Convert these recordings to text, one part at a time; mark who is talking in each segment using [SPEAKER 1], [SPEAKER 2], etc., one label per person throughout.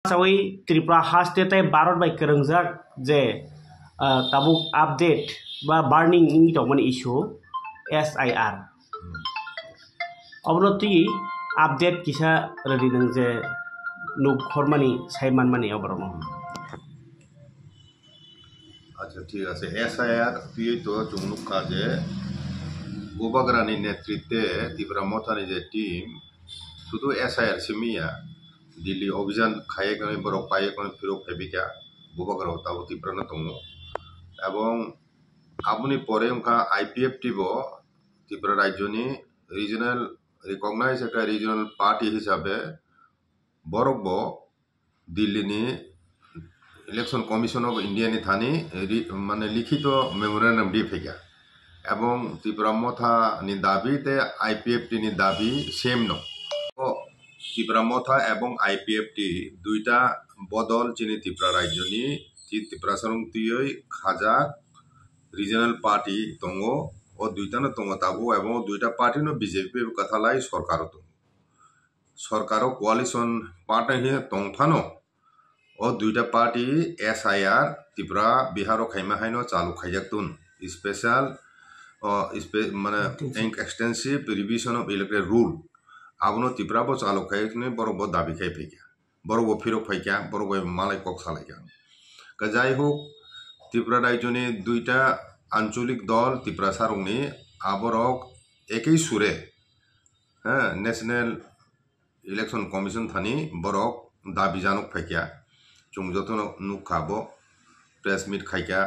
[SPEAKER 1] Sawi Tripura hastete Barat by Kerengzak je tabuk update ba burning ini tongman issue SIR. Obroti update kisah ready nang je nuk hormani saiman mani obrono.
[SPEAKER 2] আচ্ছা ঠিক আছে SIR তুই তো চুমনুক কাজে গোবাগ্রানি নেতৃত্বে ত্রিপুরা মথানি যে team শুধু SIR সিমিয়া Delhi অভিযান খাইয়ে কোন বড় পাইয়ে কোন ফিরক ফেবিকা গোবাগ্রাও তাও ত্রিপুরা দङ এবং আপনি পরে উনকা IPF tube Tripura রাজ্যনি regional recognise একটা রিজনাল পার্টি হিসাবে বরকব দিল্লিনি ইলেকশন কমিশন অফ ইন্ডিয়া नि थानी माने लिखित मेमोरेंडम दी फेगा এবং ত্রিপুরা মথা नि दाबी ते आईपीएफ टी नि दाबी सेम न ত্রিপুরা মথা এবং आईपीएफ टी দুইটা বদল চিনি ত্রিপুরা রাজ্যনি ত্রিপুরা সরংতিয়ই খাজা রিজনাল পার্টি দङ ও দুইটানো দङ তাবো এবং দুইটা পার্টি নো বিজেপি কথালাই সরকার দङ সরকার কোয়ালিশন পার্টি হে দংফানো ও দুইটা পার্টি এসআইআর ত্রিপুরা বিহার খাইমা হাইনো চালু খাইজাকতুন স্পেশাল মানে extensive revision of electoral roll আবনো ত্রিপুরা বো চালু খাইনে বড় দাবি খাই ফেকা বড় ফিরক ফাইকা বড় মালাই কক সালাইকা যাই হোক ত্রিপুরা রাজ্যনি দুইটা আঞ্চলিক দল ত্রিপুরা সারংনি আবরক একই সুরে হ্যাঁ ন্যাশনাল ইলেকশন কমিশন থানি বরক দাবি জানুক ফাইকা जों जत नुखाबो प्रेस मिट खाइका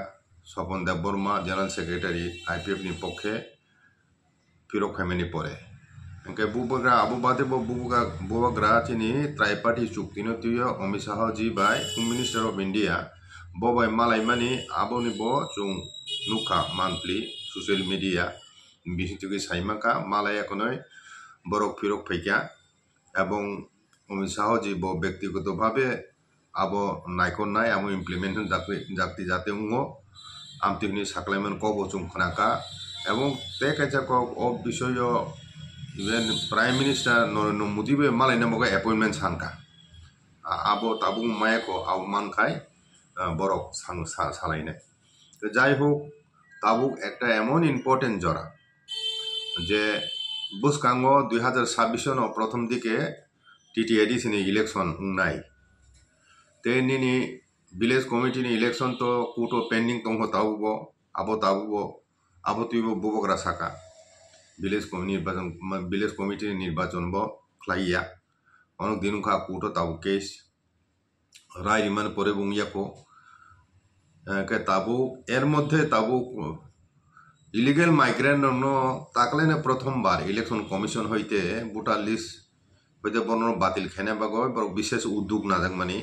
[SPEAKER 2] Swapan Deb Barma general secretary IPF नि पक्षे फिरक खाइमेनि परे एंके बुबग्रा आबु बादे बुबग्रा चिनि ट्राइपार्टी चुक्तिनो तुयो Amit Shah ji by home minister of India बबाय मालायमानि आबोनि बो जों नुखा मान्थलि सोशल मीडिया बिसितुगि साइमाका मालाया कोनय बरक फिरक फाइका एवं अमित शाह जी बो व्यक्तिगत भावे आबो नायखनाय आबो इमप्लिमेंट जाति जाते उंगो आमतिनि साक्लायमन कबो जों खनाका एवं ते कायजा को ओ विषय even prime minister Narendra Modi बे मालायना मगे अपॉइंटमेंट सानका आबो ताबुं मायको आव मानखाय बरक सालायनाय যাই হোক তাবুক একটা এমন ইম্পর্টেন্ট জরা যে বুসকাঙ্গ 2026 ন প্রথম দিকে টিটিএডিসি नि ইলেকশন নাই तेनिनी विलेज कमिटी नि इलेक्शन तो कुटो पेंडिंग दङ ताबो आबो तुइबो बुबग्रा साका विलेज कमिटी नि निर्वाचन बो ख्लाइया अन दिनुखा कुटो ताबो केस रायरिमान परे बुंगियाको के ताबो एर मध्य ताबो इलिगेल माइग्रेंट न ताकलेने प्रथमबार इलेक्शन कमिशन हইতে ভোটার লিস্ট হইতে বর্ণনা বাতিল খেনে বাগো বিশেষ উদ্যোগ নাজাক মানি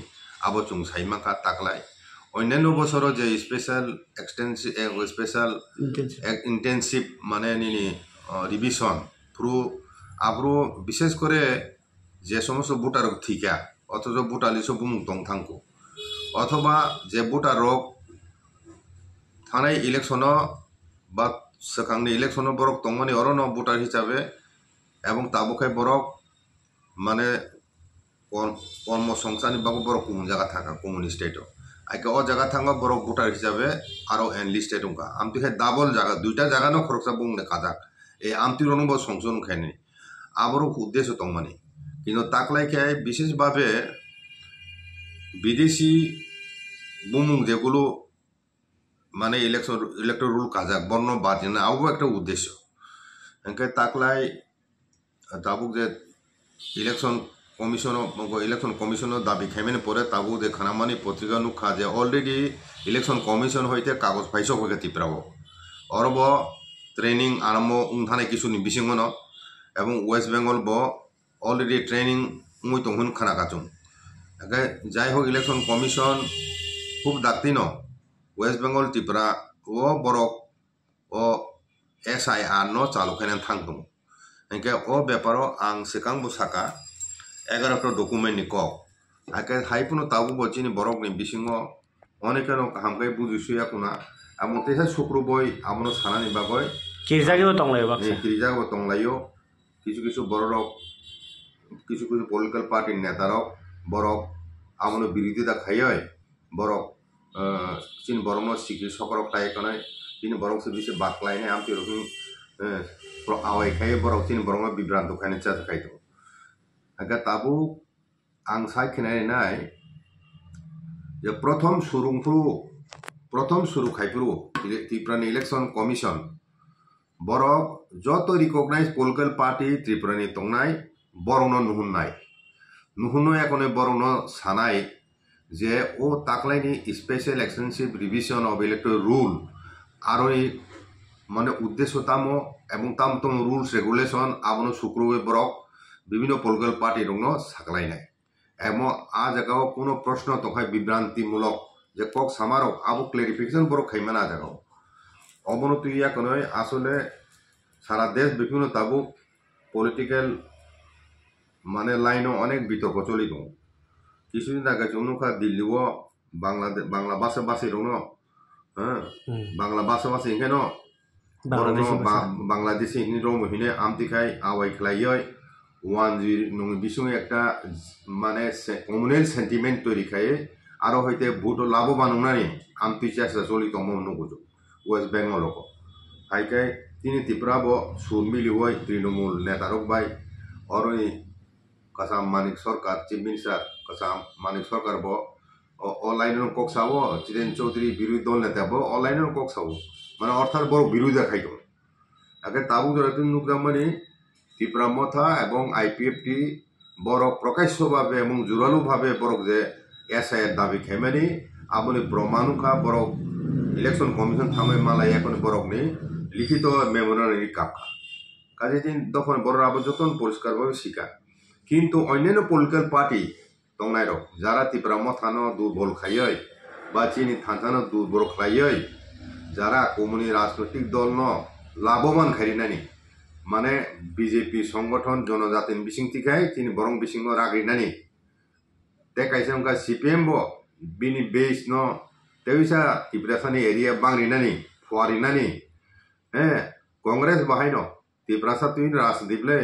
[SPEAKER 2] आबो चुं साइमाका ताकलाय अन्यान्य बছর যে স্পেশাল এক্সটেন্সিভ স্পেশাল ইন্টেনসিভ মানে নিনি রিভিশন পুরো আব্রো বিশেষ করে যে সমস্ত ভোটার থিকা অথচ ভোটার লিস্ট বুং দং থাঙ্কো অথবা যে ভোটার রক থানায় ইলেকশন বা সেখানে ইলেকশন বরক দংমানি অরণ ভোটার হিসাবে এবং তাবুখাই বরক মানে কর্মসংস্থানি বাবু বড় কোন জায়গা থাকা কমিউনিস্ট স্টেটও আইকে ও জায়গা থাকা বড় ভোটার হিসাবে আরো এনলিস্টেড উঙ্কা আমতি খাই ডাবল জায়গা দুইটা জায়গা না খরচা বুংনে কাজাক এই আমতির অনুভব সংশোধন খাইনি আবারও উদ্দেশ্য তংমানি কিন্তু তাকলাই খাই বিশেষভাবে বিদেশি বুমুং যেগুলো মানে ইলেকট্রাল রুল কাজাক বর্ণ বাদ না আবু একটা উদ্দেশ্য এনকে তাকলাই দাবুক যে ইলেকশন কমিশন দাবি খাইমেনে পরে তাবু যে খানামানি পত্রিকা নুখা যে অলরেডি ইলেকশন কমিশন হইতে কাগজ ফাইসক হইতে ত্রিপুরাব অরব ট্রেনিং আরম্ভ উংথানে কিছু বিসিংন এবং ওয়েস্ট বেঙ্গল ব অলরেডি ট্রেনিং মুই তংহুন খানা কাচুং যাই হোক ইলেকশন কমিশন খুব দাক্তি ন ওয়েস্ট বেঙ্গল ত্রিপুরা ও বরক ও SIR ন চালু খাইনে থাকদং এনকে ও ব্যাপারও আং সেকাং বুসাকা 11টা ডকুমেন্ট नि কক আকে হাইপুনো তাবু বচিনি বরক नि বিসিংও অনেকের হামকাই বুঝিসুয়া কোনা আমতেসা শুক্রবই আমনো সানানি বাগয়
[SPEAKER 1] কিজাগেও তংলাইও বাকসা
[SPEAKER 2] কিজাগেও তংলাইও কিছু কিছু বড় কিছু পলিটিক্যাল পার্টির নেতারাও বরক আমনো বিরোধিতা খাইয় বরক চিন বরংনো সিকি সকরক তাইকনে চিন বরং বিসে বাকলাইনে আমতি রকম আওয়াই খাই বরক চিন বরংনো বিভ্রান্ত খাইনে চাচা খাইতো aga tabu ang sai khinai nai যে প্রথম শুরু খাইপুরু ত্রিপুরানি ইলেকশন কমিশন বরক যত রিকগনাইজ পলিটিক্যাল পার্টি ত্রিপুরানি তংনাই বরং নুহুনো এখনো বরং সানাই যে ও তাকলাইনি special extensive revision of electoral roll আর মানে উদ্দেশ্যতাম এবং তামতম রুলস রেগুলেশন আবনো শুক্রবে বরক বিভিন্ন পলিটিক্যাল পার্টি রং সাকলাইনাই এবং আ জায়গাও কোনো প্রশ্ন তখন বিভ্রান্তিমূলক যে কক সামারক আবু ক্লারিফিকেশন বড় খাইমান আ জায়গাও অবনতি ইয়াকনো আসলে সারা দেশ বিভিন্ন তাবু পলিটিক্যাল মানে লাইনও অনেক বিতর্ক চলি দো কিছুদিন আগে অনুকা দিল্লিও বাংলা ভাষাভাষী রং হ্যাঁ বাংলা ভাষাভাষী ইংখান বাংলাদেশি হিন্দি রং মহিনে আমতিখাই আওয়াই খেলাই ওয়ানজি নং বিসুঙে একটা মানে কমিউনাল সেন্টিমেন্ট তৈরি খায় আরো হইতে ভোট লাভবান নানি আমতি চেষ্টা চলিত মন নগুজো ওয়েস্ট বেঙ্গল হাইকাই তিনি ত্রিপুরাব সুর মিলি হই তৃণমূল নেতারক বাই অরই কাসাম মানিক সরকার চিফ মিনিস্টার কাসাম মানিক সরকার ব অনলাইন কক সাবো চিরেন চৌধুরী বিরোধী দল নেতা ব অনলাইন কক সাবো মানে অর্থাৎ বড় বিরোধিতা খাইতো আগে তাবু জড়াতে নুকজামানি ত্রিপুরা মথা এবং আইপিএফটি বরক প্রকাশ্যভাবে এবং জোরালোভাবে বরক যে এসআইয়ের দাবি খেমেনি আপনি ব্রহ্মানুখা বরক ইলেকশন কমিশন থামে মালাই এখন বরক নেই লিখিত মেমোরান্ডাম কাকা কাজে দিন তখন বড় আবার যতন পরিষ্কারভাবে শিখা কিন্তু অন্যান্য পলিটিক্যাল পার্টি দংনাই রক যারা ত্রিপুরা মথানো দুর্বল খাইয় বা চিনি থানথানো দুর্বল খাইয় যারা কমিউনি রাজনৈতিক দল ন লাভবান খাইনানি মানে বিজেপি সংগঠন জনজাতি বিসিংতিখাই তিনি বরং বিসিং রাগিনানি তে কাইসে উনকা সিপিএম ব বিনি বেস ন তেইসা ত্রিপুরাসানি এরিয়া বাংরিনানি ফুয়ারিনানি হ্যাঁ কংগ্রেস বাহাই ন ত্রিপুরাসা তুই রাজনীতিলে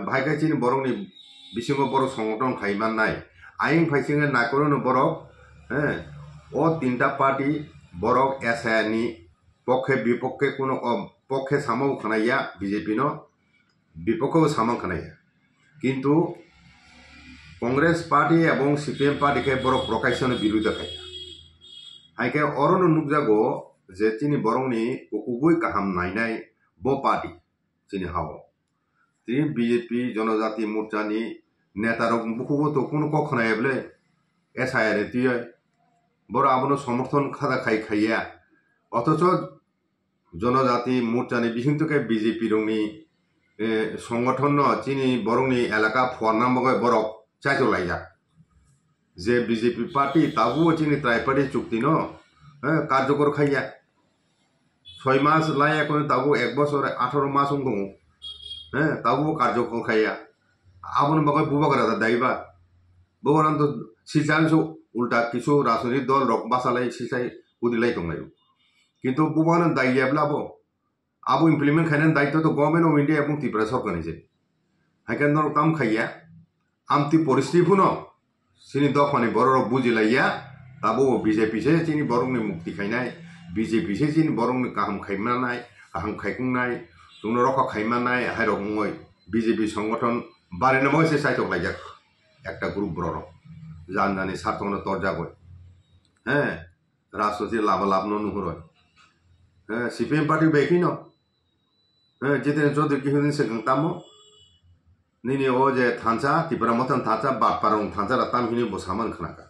[SPEAKER 2] ভাইকাই চিনি বরং নি বিসিং বড় সংগঠন খাইমান নাই আইন ফাইসিংয়ে নাকরনো বরক হ্যাঁ ও তিনটা পার্টি বরক এসআইনি পক্ষে বিপক্ষে কোনো পক্ষে সামাও খানাইয়া বিজেপি ন বিপক্ষেও সামাও খানাইয়া কিন্তু কংগ্রেস পার্টি এবং সিপিএম পার্টিকে বড় প্রকাশ্যনে বিরোধিতা খাইয়া হাইকে অরণ নুকজাগো যে তিনি বরংনি কুকুবই কাহাম নাইনাই ব পার্টি তিনি হাও তিনি বিজেপি জনজাতি মোর্চানি নেতারক বুকুবো তো কোনো কখনাই বলে এসআইআর তুই বড় আবনো সমর্থন খাদা খাইয়া অথচ জনজাতি মোর্চানি বিহিংতকে বিজেপি রংনি সংগঠন চিনি বরংনি এলাকা ফুয়ার বগে বরক চাইতো লাইয়া যে বিজেপি পার্টি তাবুও চিনি ত্রাইপার্টি চুক্তি ন কার্যকর খাইয়া 6 মাস লাই এখন তাবু 1 বছর 18 মাস দङ তাবুও কার্যকর খাইয়া আবন বগে বুবাগরা দাইবা বগরান তো সিচানসো উল্টা কিছু রাজনৈতিক দল রক বাসালাই সিচাই উদিলাই দংলাই কিন্তু বুবাগাन দাইয়াब्लाबो আবু ইমপ্লিমেন্ট খাইনান দায়িত্ব তো গভর্নমেন্ট অফ ইন্ডিয়া এবং ত্রিপুরা সরকারनि যে হাইকান দর কাম খাইয়া আমতি পরিস্থিতি ফুনো সিনি দফানি বড় বুজিলাইয়া তাবো বিজেপি से চিনি বরংনি মুক্তি খাইনাই বিজেপি से চিনি বরংনি কাহাম খাইমানাই কাহাম খাইকুंनाय जोंनो रखा खाइमानाय हायरगङै বিজেপি সংগঠন বারেনো মইছে সাইতো লাইয়া একটা গ্রুপ বড় জানজানি সাতনো তরজাগয় হ্যাঁ রাজনীতি লাভ नुहुरय সিপিএম পার্টি বেকি ন जितेन्द्र चौधरी किहुदिन सेगं तामो निनी ओ जे थांचा ত্রিপুরা মতন थांचा बाटपारं थांचा राताम हिनी बसामान खनाका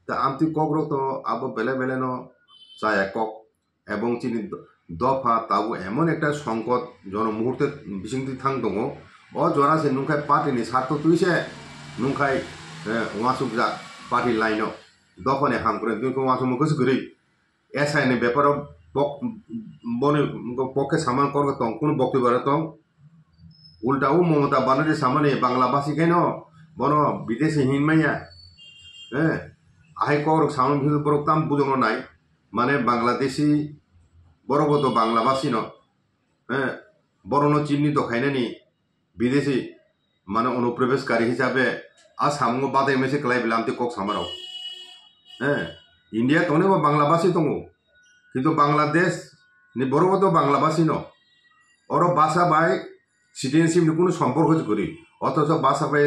[SPEAKER 2] ता आमति कग्रो तो आबो बेले बेले न चाया कक এবং চিনি দফা তাবু এমন একটা সংকট জন মুহূর্তে বিসিংতি থাং দङ অ জরাসে নুখাই পার্টিনি সার্থ তুইছে নুখাই ওয়াসুক যা পার্টি লাইন দফানে হাম করে দুইকো ওয়াসু মুখস গরি এসআইনি ব্যাপার বনে পক্ষে সামান করবে তং কোন বক্তব্য তং উল্টাও মমতা বানারে সামানে বাংলা ভাষী কেন বন বিদেশে হিনমাইয়া আহাই কর সামন ভিতর প্রোগ্রাম বুঝনো নাই মানে বাংলাদেশি বড়গত বাংলা ভাষী ন বড়ন চিহ্নিত খাইনানি বিদেশি মানে অনুপ্রবেশকারী হিসাবে আসামও বাদে মেসে ক্লাই বিলামতে কক সামারাও হ্যাঁ ইন্ডিয়া তনে বা বাংলাভাষী দङ কিন্তু বাংলাদেশ ni বড় তো বাংলাভাষী ন ওর ভাষা বাই সিটিজেনশিপ ni কোনো সম্পর্ক করি অথচ ভাষা বাই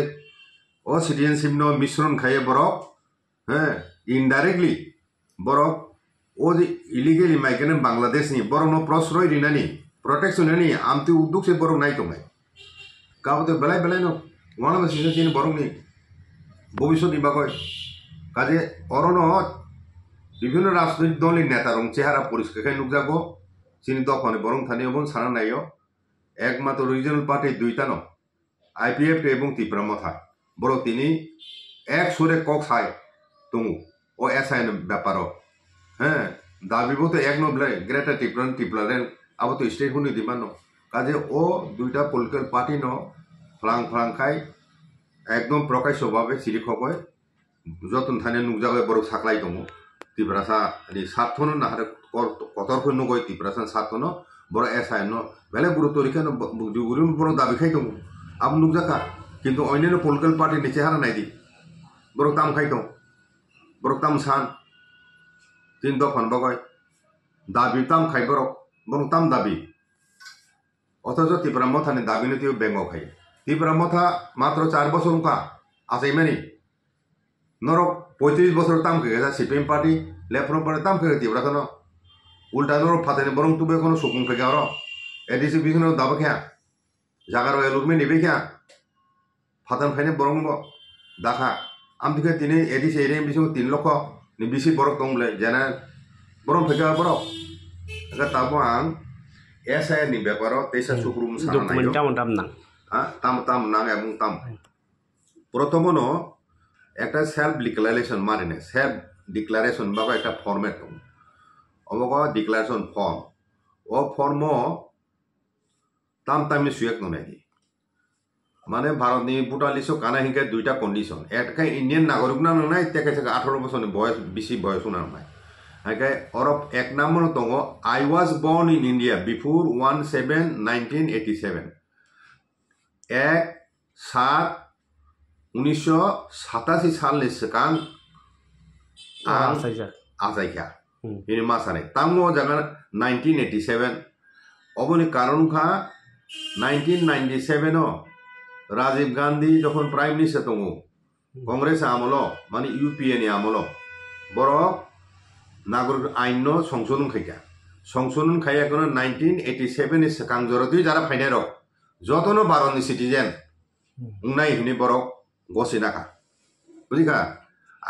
[SPEAKER 2] ও সিটিজেনশিপ ন মিশ্রণ খাইয়ে বরক হ্যাঁ ইনডাইরেক্টলি বরক ও যে ইলিগেলি মাইগ্রেন্ট বাংলাদেশ ni বরং ন প্রশ্রয় দিনানি প্রটেকশন ni আমতি উদ্যোগ সে বরং নাই তোমায় কাবতে বেলাই বেলাই ন ওয়ান অফ সিটিজেন বরং ni ভবিষ্যৎ ইবাকয় কাজে অরণ বিভিন্ন রাজনৈতিক দলের নেতা রং চেহারা পরিষ্কার নুকজাগো চিনি দখনে বরং থানি এবং সারা নাইও একমাত্র রিজনাল পার্টি দুইটা ন আইপিএফ এবং ত্রিপুরা মথা বড় তিনি এক সুরে কক সাই তমু ও এসআইন ব্যাপার হ্যাঁ দাবিবো তো এক নবলে গ্রেটার ত্রিপুরারেন আবো তো স্টেট হুনি দিমান কাজে ও দুইটা পলিটিক্যাল পার্টি ন ফ্লাং ফ্লাং খাই একদম প্রকাশ্যভাবে সিরিখকয় যতন থানে নুকজাগয় বড় সাকলাই দङ ত্রিপুরাসা সাতথনো না হারে কতরফ নগয় ত্রিপুরাসান সাতথনো বড় এসআইন বেলে গুরুত্ব রেখে গুরুম বড় দাবি খাই দङ আব নুকজাকা কিন্তু অন্যান্য পলিটিক্যাল পার্টি নিচে হারা নাই দি বড় তাম খাই দङ বড় তাম সান তিন দফান বগয় দাবি তাম খাই বড় তাম দাবি অথচ ত্রিপুরা মথানি দাবি নীতিও বেঙ্গল খাই ত্রিপুরা মথা মাত্র 4 বছর উনকা আসাইমানি নরক 35 বছর তাম খেয়ে সিপিএম পার্টি লেফ্ট পার্টি তাম খেয়ে ত্রিপুরা কেন উল্টা নরক ফাতে বরং তুবে কোনো সুকুম ফেকে আর এডিসি বিভিন্ন দাবা খেয়া জাগার এলুকমে নিবে খেয়া ফাতান খাইনে বরং দেখা আমদিকে তিনি এডিসি এরিয়া বিসঙ্গ 3 লক্ষ ni bisi borok tongle jana borong feka borok aga tabo ang esa ni beparo tesa sukrum sana
[SPEAKER 1] dokumen tam nang
[SPEAKER 2] ha tam nang ebong tam protomono একটা সেলফ ডিক্লারেশন মারিনে সেলফ ডিক্লারেশন বা একটা format দङ অবক declaration form ও form তাম তামি সুয়েক ননাইদি মানে ভারতনি voter কানা হিংকে দুইটা condition একটা Indian নাগরিক না নাই তেকে 18 বছর বয়স বেশি বয়স না নাই হাইকে অরব এক নম্বর দङ I was born in India before 17/1987 1/7/1987 সালে সিকাং আসাইকা ini masane tango jangan 1987 অবনি কারণ খা 1997 রাজীব গান্ধী যখন প্রাইম মিনিস্টার দङ কংগ্রেস আমল মানে ইউপিএ ni আমল বড় নাগরিক আইন সংশোধন খাইয়া কোন 1987 এর সিকাং জরতি যারা ফাইনার যতনো ভারতনি সিটিজেন উনাই হিনি বড় গসি নাকা বুঝিকা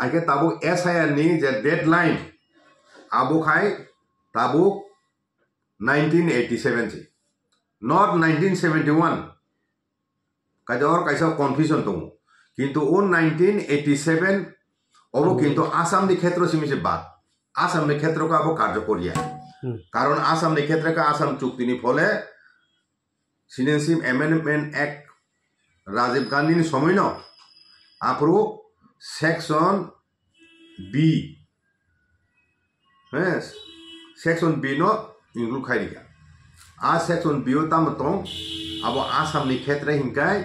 [SPEAKER 2] আইকে তাবু এসআইআর ni যে ডেডলাইন আবু খাই তাবু 1987 not 1971 কাজর কাইসা কনফিউশন দङ কিন্তু ও 1987 অব কিন্তু আসামনি ক্ষেত্র সিমিছে বাদ আসামনি ক্ষেত্রকে আবো কার্যকরিয়া কারণ আসামনি ক্ষেত্রকে আসাম চুক্তিনি ফলে সিটিজেনশিপ অ্যামেন্ডমেন্ট অ্যাক্ট রাজীব গান্ধীনি সময় ন আপ্রু সেকশন বি হ্যাঁ সেকশন বি ন ইনক্লুড খাইরিকা आ सेक्शन बियो ताम तong abo asam ni khetre hingkai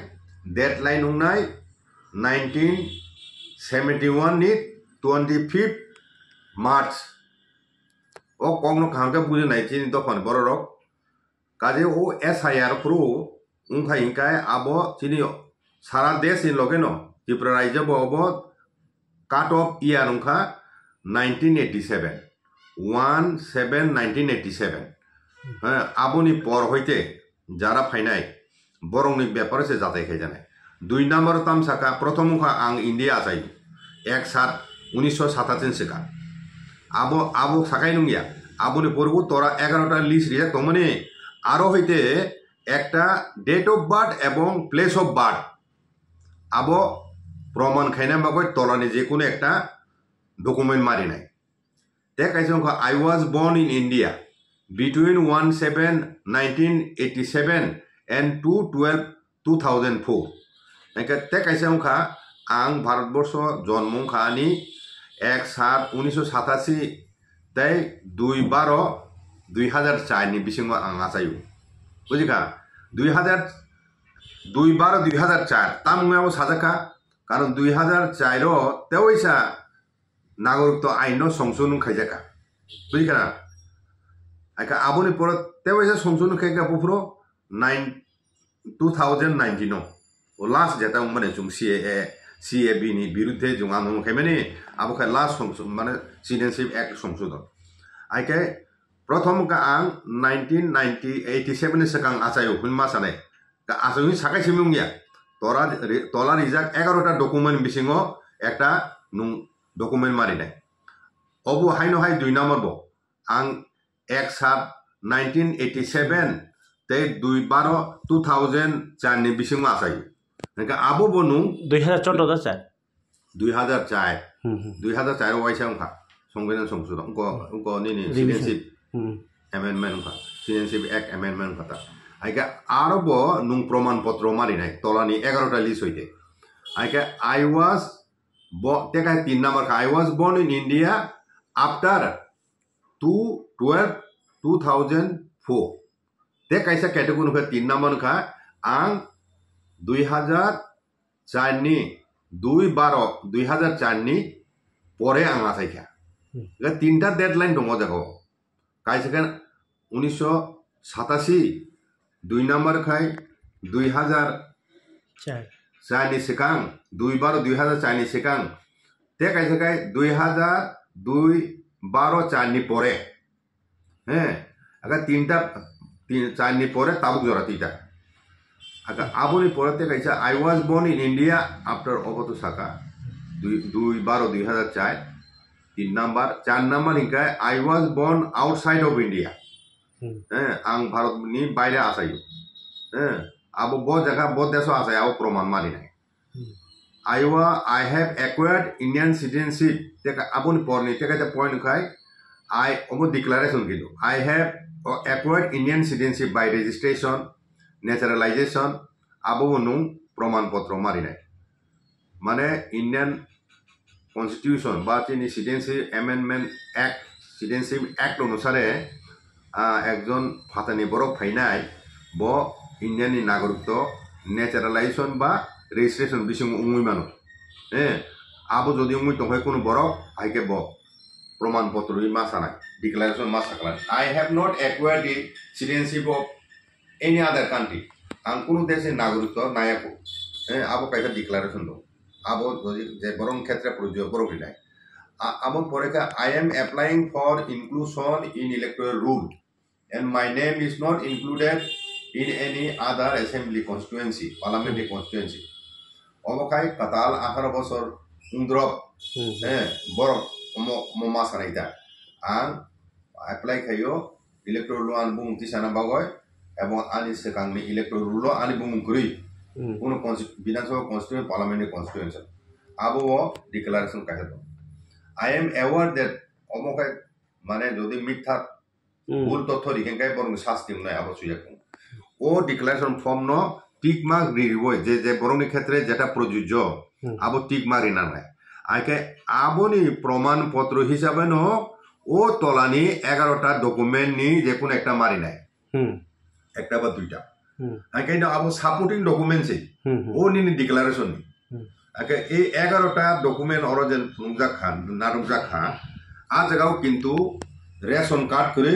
[SPEAKER 2] deadline ungnai 1971 ni 25 March o kongno khangka buje nai chini dokon bororok kaje o SIR pro ungkai hingkai abo chini sara desh in logeno tripura rajya bo abo cut off year ungkha 1987 1/7/1987 আবনি পর হইতে যারা ফাইনাই বরংনি ব্যাপারে সে যাতাই খাই জানায় 2 নম্বর তাম সাকা প্রথম আং India আসাই 1/7/1987 সেকা আবো সাকাই নুঙ্গিয়া আবনি পূর্ব তোরা 11টা লিস্ট রিয়া তমনে আরো হইতে একটা ডেট অফ বার্থ এবং প্লেস অফ বার্থ আবো প্রমাণ খাইনা বাগৈ তলানি যে কোনো একটা ডকুমেন্ট মারি নাই তে কাইছে I was born in India between 1/7/1987 and 2/12/2004 একে তে কাইছে উখা আং ভারতবর্ষ জন্ম খানি 1/7/1987 তাই 2/12/2004 নি বিসিং আং আসাইউ বুঝিকা 2/12/2004 তামুঙাবো সাজাকা কারণ 2004 তেওইসা নাগরিকত্ব আইন সংশোধন খাইজাকা বুঝিখানা আইকা আবনি পর তেওইসা সংশোধন খাইকা পুফ্রো 2019 ও লাস্ট যেটা মানে জুং CAB ni বিরুদ্ধে জুং আন্দোলন খাইমানি আবো খাই লাস্ট সংশোধন মানে সিটিজেনশিপ অ্যাক্ট সংশোধন আইকে প্রথম কা আং 1987 ni sakang achayo hunma sane ka achayo sakai simungya tola rijak 11টা ডকুমেন্ট বিসিংও একটা ডকুমেন্ট মারি নাই অবু হাইনো হাই 2 নম্বর বো আং 1/7/1987 তে 2/12/2004 ni bisingo achayo nka abo bonu
[SPEAKER 1] 2014 sir
[SPEAKER 2] 2004 waisa ongka সংবিধান সংশোধন ko ni citizenship amendment ka citizenship act amendment kata aika arobo nung proman potro mari nai tolani 11টা list hoite aika I was teka 3 number ka I was born in India after 2/12/2004 te kaisa category ka 3 number ka ang 2004 ni 2/12/2004 ni pore ang asaika ga 3টা deadline dongo jago কাইসেখান 1987 2 নম্বর খাই 2004 ni sekang 2/12/2004 ni sekang te kaisেখাই 2002/12/4 ni pore aga 4 ni pore tabuk jora tita aga aboni porate kaisa I was born in India after oboto saka 2/12/2004 3 number 4 number hingga I was born outside of India ang Bharat ni baire asayo abo bo jaga bo deso asay abo proman mari nai I have acquired Indian citizenship teka aboni porni teka the point kai I obo declaration kido I have acquired Indian citizenship by registration naturalization abo nung proman potro mari nai mane Indian Constitution বা তিনি Citizenship Amendment Act Citizenship Act অনুসারে একজন ফাতানি বরক ফাইনাই ব ইন্ডিয়ানি নাগরিকত্ব naturalisation বা registration বিসং উমুই মানুষ আবো যদি উমুই তখন কোনো বরক আইকে ব প্রমাণপত্র মাসানাই declaration মাসাকলান I have not acquired the citizenship of any other country আং কোনো দেশের নাগরিকত্ব নায়াকো আবো কাইসা ডিক্লারেশন দো abo je borong khetre projo borong nai abo poreka I am applying for inclusion in electoral roll and my name is not included in any other assembly constituency parliamentary constituency omokai katal 18 বছর undrop borok mo masanaita ang apply khayo electoral law an bung tisana bagoy ebong ani sekang ni electoral law ani bung guri কোনো বিধানসভা constituent parliamentary constituency আবো declaration কাহে তো I am aware that অমকাই মানে যদি মিথ্যা ভুল তথ্য রিকেনকাই বরং শাস্তি নাই আবশ্যক ও ডিক্লারেশন ফর্ম ন টিক মার্ক রিবই যে বরংনি ক্ষেত্রে যেটা প্রযোজ্য আবো টিক মার্ক রিনা নাই আইকে আবনি প্রমাণপত্র হিসাবে ন ও তলানি 11টা ডকুমেন্ট নি যে কোন একটা মারি নাই একটা বা দুইটা আইকে আবো সাপোর্টিং ডকুমেন্টস ও নিনি ডিক্লারেশন নি আইকে এই 11টা ডকুমেন্ট অরজেন রুমজা খান না রুমজা খা আ জায়গাও কিন্তু রেশন কার্ড করে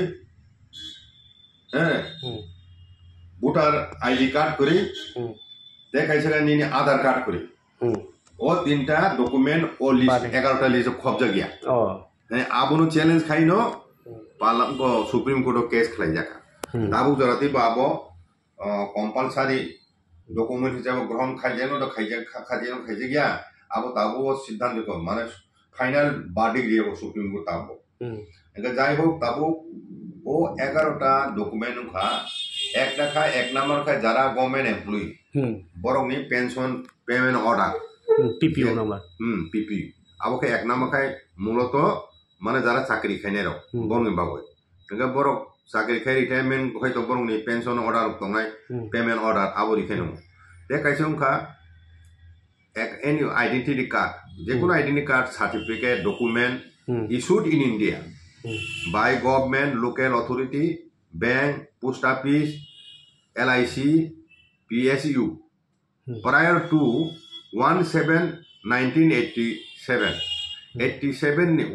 [SPEAKER 2] ভোটার আইডি কার্ড করে দেখাইছে নিনি আধার কার্ড করে ও 3টা ডকুমেন্ট ও লিস্ট 11টা লিস্ট খবজা গিয়া আবনো চ্যালেঞ্জ খাইনো পালাম সুপ্রিম কোর্ট কেস খাই জাকা দাবু জরাতি বাবো কম্পালসারি ডকুমেন্ট হিসাবে গ্রহণ খাইজেনো তো খাইজে গিয়া আবো তাবো সিদ্ধান্ত কর মানে ফাইনাল বার্ডিক দিয়ে সুপ্রিম কোর্ট তাবো যাই হোক তাবো ও 11টা ডকুমেন্ট খা একটা খা 1 নম্বর খা যারা গভর্নমেন্ট এমপ্লয়ি বরংনি pension payment order
[SPEAKER 1] PPO number
[SPEAKER 2] PP আবো খা 1 নম্বর খাই মূলত মানে যারা চাকরি খাইনে রক বরংনি বাবই বরক চাকরি খাই রিটায়ারমেন্ট হয়তো বরংনি পেনশন অর্ডার দংনাই পেমেন্ট অর্ডার আবো রিখাইনো তে কাইছে খা any identity card যে কোনো identity card certificate document issued in India by government local authority bank post office LIC PSU prior to 1/7/1987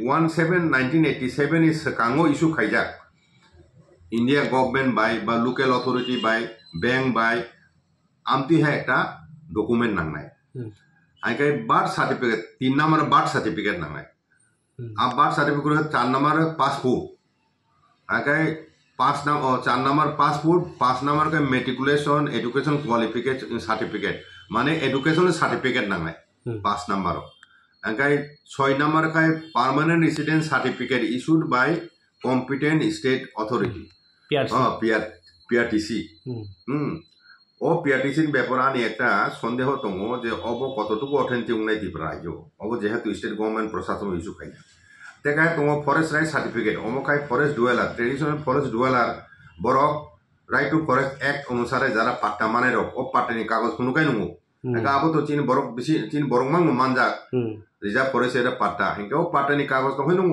[SPEAKER 2] 1/7/1987 is kango issue khaijak India government by বা local authority by bank by amti hai ekta document nangnai aikai birth certificate 3 number birth certificate nangnai ab birth certificate 4 number passport aikai 4 number passport 5 number ka matriculation education qualification certificate mane education certificate nangnai 5 number aikai 6 number ka permanent residence certificate issued by competent state authority PRTC O PRTC ব্যাপারে একটা সন্দেহ দङ যে of কতটুকু authentic নাই দিবরা আইজো অব যেহেতু স্টেট গভর্নমেন্ট প্রশাসন ইস্যু খাই তেকাই দङ ফরেস্ট রাইট সার্টিফিকেট অমকাই forest dweller traditional forest dweller বরক রাইট টু ফরেস্ট অ্যাক্ট অনুসারে যারা পাট্টা মানে রক ও পাট্টানি কাগজ কোনকাই নङ একা আবো তো চীন বরক বেশি চীন বরক মাং মানজা রিজার্ভ ফরেস্ট এর পাট্টা হিংকাও পাট্টানি কাগজ তো হই নङ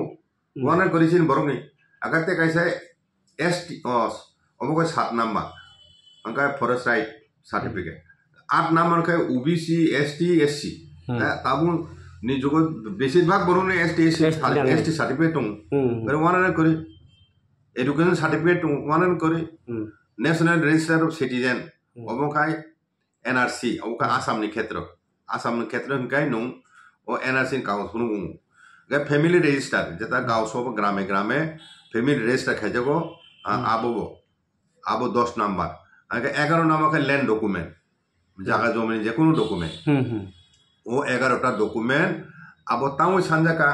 [SPEAKER 2] ওয়ানা করিছিন বরক নি আগাতে কাইসা ST অমকাই 7 number angkai forest right certificate 8 number kai OBC ST SC tabun ni jogo besibhag borone ST certificate tung kare wanan kori education certificate tung wanan kori national register of citizen obokai NRC obokai Assam ni khetro kai nung o NRC kaus punu ga family register jeta gaw sob grame family register khajago abo 10 number আগে 11 নামকে land document জায়গা জমি যে কোনো document ও 11টা document আবো তাও সানজাকা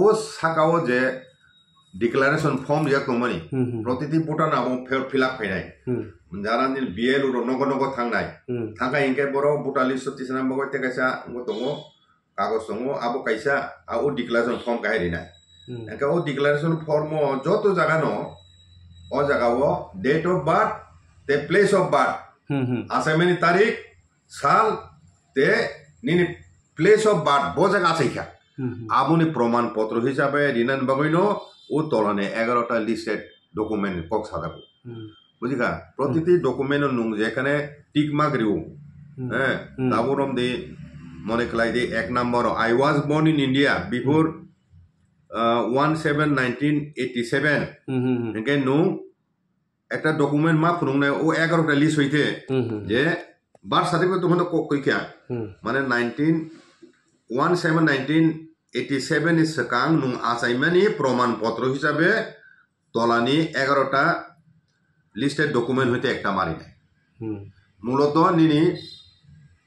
[SPEAKER 2] ও সাকাও যে declaration form যে তোমানি প্রতিটি ভোটার আবো ফিল আপ ফাইনাই যারা দিন বিএল ও নগর থাঙ্গাই ইনকে বড় ভোটার লিস্ট 36 নাম্বার কইতে কাইসা দङ কাগজ দङ আবো কাইসা ও ডিক্লারেশন ফর্ম কাহিরি নাই একা ও ডিক্লারেশন ফর্ম যত জায়গা ন ও জায়গাও date of birth the place of birth asameni tarik sal te nini place of birth boja asaikha abuni proman potro hisabe rinan bagoino o tolane 11টা listed document kok sadako bujika protiti document nung jekhane tick mark riu taburom de mone klai de 1 number I was born in India before 1/7/1987 again no একটা document মা ফুরুংনায় ও 11টা list হইতে যে birth certificate তখন তো কইখিয়া মানে 1/7/1987 এর সকাং নুং আসাইমানি প্রমাণপত্র হিসাবে তলানি 11টা লিস্টেড ডকুমেন্ট হইতে একটা মারি নাই মূলত নিনি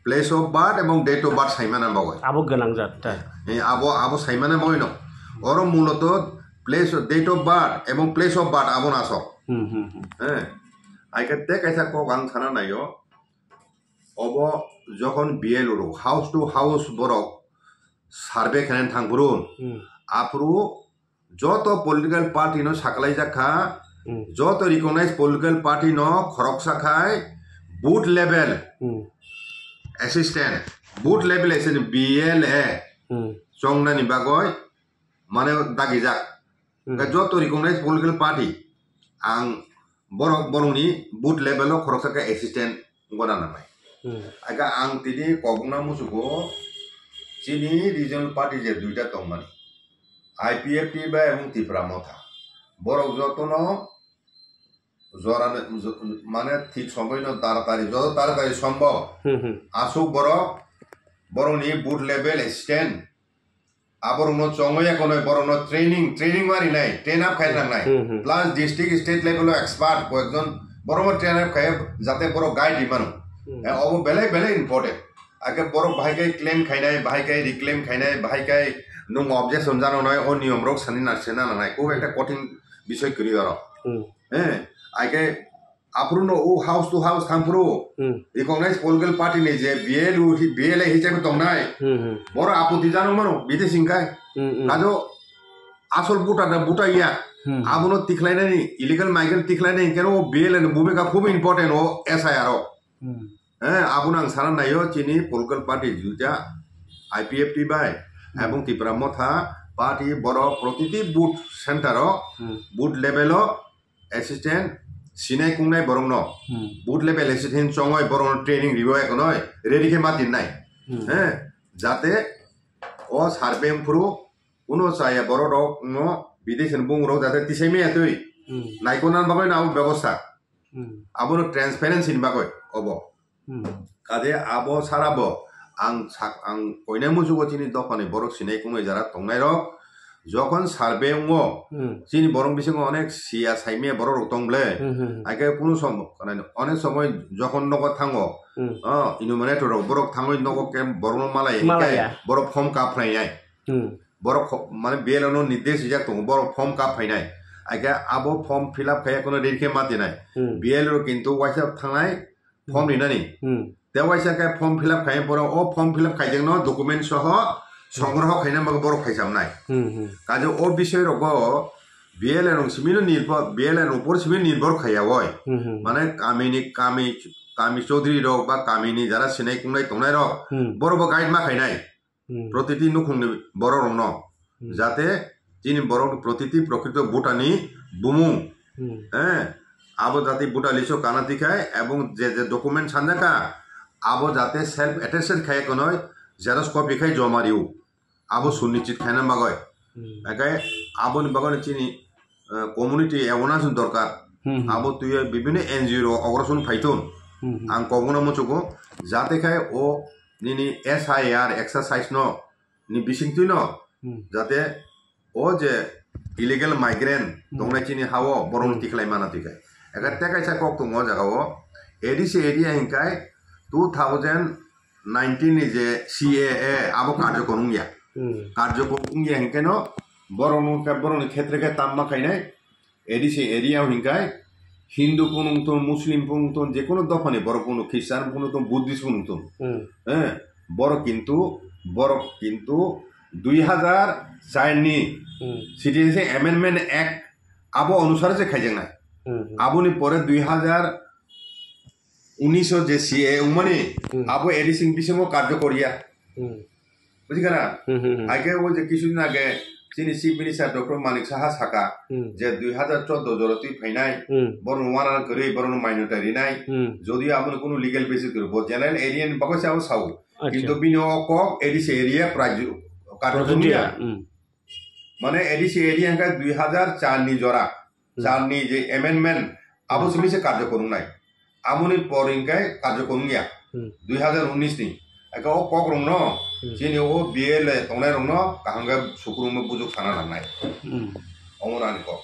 [SPEAKER 2] প্লেস অফ বার্থ এবং ডেট অফ বার্থ সাইমানা বাগয়
[SPEAKER 1] আবো গনাং যাত্রা
[SPEAKER 2] আবো সাইমানা বাগয় ন ওর মূলত প্লেস ডেট অফ বার্থ এবং প্লেস অফ বার্থ আবো না সব আইকাতে কাইসা কক আং সানা নাইও অব যখন বিএল ওরো হাউস টু হাউস বরক সার্ভে খানেন থাংপুরুন আপরু যত পলিটিক্যাল পার্টি ন সাকলাই জাখা যত রিকগনাইজ পলিটিক্যাল পার্টি ন খরক সাখায় booth level assistant booth level assistant BLA চংনানি বাগয় মানে দাগি যাক যত recognise political party ang borongni boot level of khorosaka assistant gona namai aga ang tini kogna musugo chini regional party je duita tongmani IPFT ba ebong Tripura motha borok jotono jorane mane thik somoy no taratari joto taratari sombhob asuk borongni boot level assistant আবরনো চংয়া কোন বরনো training মারি নাই train up খাই নাই plus district state level expert কয়েকজন বড় train up খাই যাতে বড় গাইড দিমানো অব বেলে ইম্পর্টেন্ট আগে বড় ভাইকাই ক্লেম খাইনাই ভাইকাই রিক্লেম খাইনাই ভাইকাই নং অবজেকশন জানো নয় ও নিয়ম রক সানি নারছেনা নাই খুব একটা কঠিন বিষয় করি আর আগে আপুরনো ও হাউস টু হাউস থামপুরো রিকগনাইজ পলিটিক্যাল পার্টি নেই যে BLA হিসাবে দংনাই বড় আপত্তি জানো মানো বিদে সিংকাই কাজো আসল বুটা ইয়া আবুনো তিখলাইনানি ইলিগাল মাইগ্রেন্ট তিখলাইনাই কেন ও BLA ভূমিকা খুব ইম্পর্টেন্ট ও SIR আবুনো আং সারা নাইও চিনি পলিটিক্যাল পার্টি দুইটা IPFT বাই এবং ত্রিপুরা মথা পার্টি বড় প্রতিটি booth centre booth level assistant sinai kungnai borong no boot level esin chongoi borong training ribo ekonoi ready ke matin nai jate o survey puru uno saya borok no bidesin bungro jate tisai me atui naikonan bagai na ব্যবস্থা abono transparency ni bagai obo kade abo sarabo ang koinai mujugo chini dokane borok sinai kungai jara tongnai rok যখন survey চিনি বরং বিসঙ্গে অনেক সিয়া সাইমিয়া বড় রক্তংলে আগে কোনো সময় অনেক সময় যখন নগদ থাঙ্গো ইনুমিনেটর বরক থাঙ্গই নগকে বড় মালাই বড় ফর্ম কাপ ফাইনাই বড় মানে বেলনো নির্দেশ যাক তো বড় ফর্ম কাপ ফাইনাই আগে আবো ফর্ম ফিল আপ খাইয়া কোনো রেডকে মাতি নাই বিএলও কিন্তু ওয়াইসা থাঙ্গাই ফর্ম নিনানি তে ওয়াইসাকে ফর্ম ফিল আপ খাইয়া পরে ও ফর্ম ফিল আপ খাইজেন ডকুমেন্ট সহ সংগ্রহ খাইনা মাকে বড় খাইছাম নাই কাজে ও বিষয় রগ বিএলএ রং সিমিনো নির্ভর বিএলএ উপর সিমিনো নির্ভর খাইয়া হয় মানে কামি চৌধুরী রক বা কামিনি যারা সিনাই কুংনাই তংনাই রক বড় গাইড মা খাইনাই প্রতিটি নুখুংনি বড় রং ন যাতে যিনি বড় প্রতিটি প্রকৃত ভুটানি বুমু আবো যাতে ভুটালিছো কানাতি খায় এবং যে যে ডকুমেন্ট সান্দাকা আবো যাতে সেলফ অ্যাটেস্টেড খায় কোনয় জেরক্স কপি খাই জমা দিও আবো সুনিশ্চিত খাইনা বাগয় একাই আবো বাগনে চিনি কমিউনিটি অ্যাওয়ারনেস দরকার আবো তুই বিভিন্ন এনজিও অগ্রসন ফাইতুন আং কগনা মুচুকো যাতে খাই ও নিনি এসআইআর এক্সারসাইজ ন নি বিসিংতুই ন যাতে ও যে ইলিগেল মাইগ্রেন্ট দংনাই চিনি হাও বরং তিখলাই মানা তিখাই একা তেকাইছা কক তো মজা গাও ADC area হিংকাই 2019 ni je CAA abo কার্যক্রম ইয়া কার্যক্রম ইয়া হিংকাই ন বরং ক্ষেত্রে কে তাম্মা খাইনাই এডিসি এরিয়া হিংকাই হিন্দু পুনুংতন মুসলিম পুনুংতন যে কোনো দফানে বড় কোনো খ্রিস্টান পুনুংতন বুদ্ধিস্ট পুনুংতন বড় কিন্তু 2004 ni সিটিজেনশিপ অ্যামেন্ডমেন্ট অ্যাক্ট আবো অনুসারে যে খাইজেং নাই আবুনি পরে 2019 যে সিএ উমানি আবো এডিসিং বিসঙ্গ কার্যকরিয়া বুঝিকানা আগে ও যে কিছুদিন আগে যিনি chief minister doctor Manik Saha সাকা যে 2014 জরতি ফাইনাই বরং ওয়ানা করে বরং মাইনরিটি নাই যদি আপনি কোনো লিগ্যাল বেসিস করব জেনারেল এরিয়ান বাকসে আও সাউ কিন্তু বিনো কক এডিসি এরিয়া প্রাইজ কার্যকরিয়া মানে এডিসি এরিয়া কা 2004 ni জরা 4 ni যে অ্যামেন্ডমেন্ট আবো সিমিসে কার্যকরম নাই আমনি পরিংকাই কার্যক্রম গিয়া 2019 ni aka o kok rong no chini o biele tongnai rong no kahanga sukrum bujuk sana nanai omona ni ko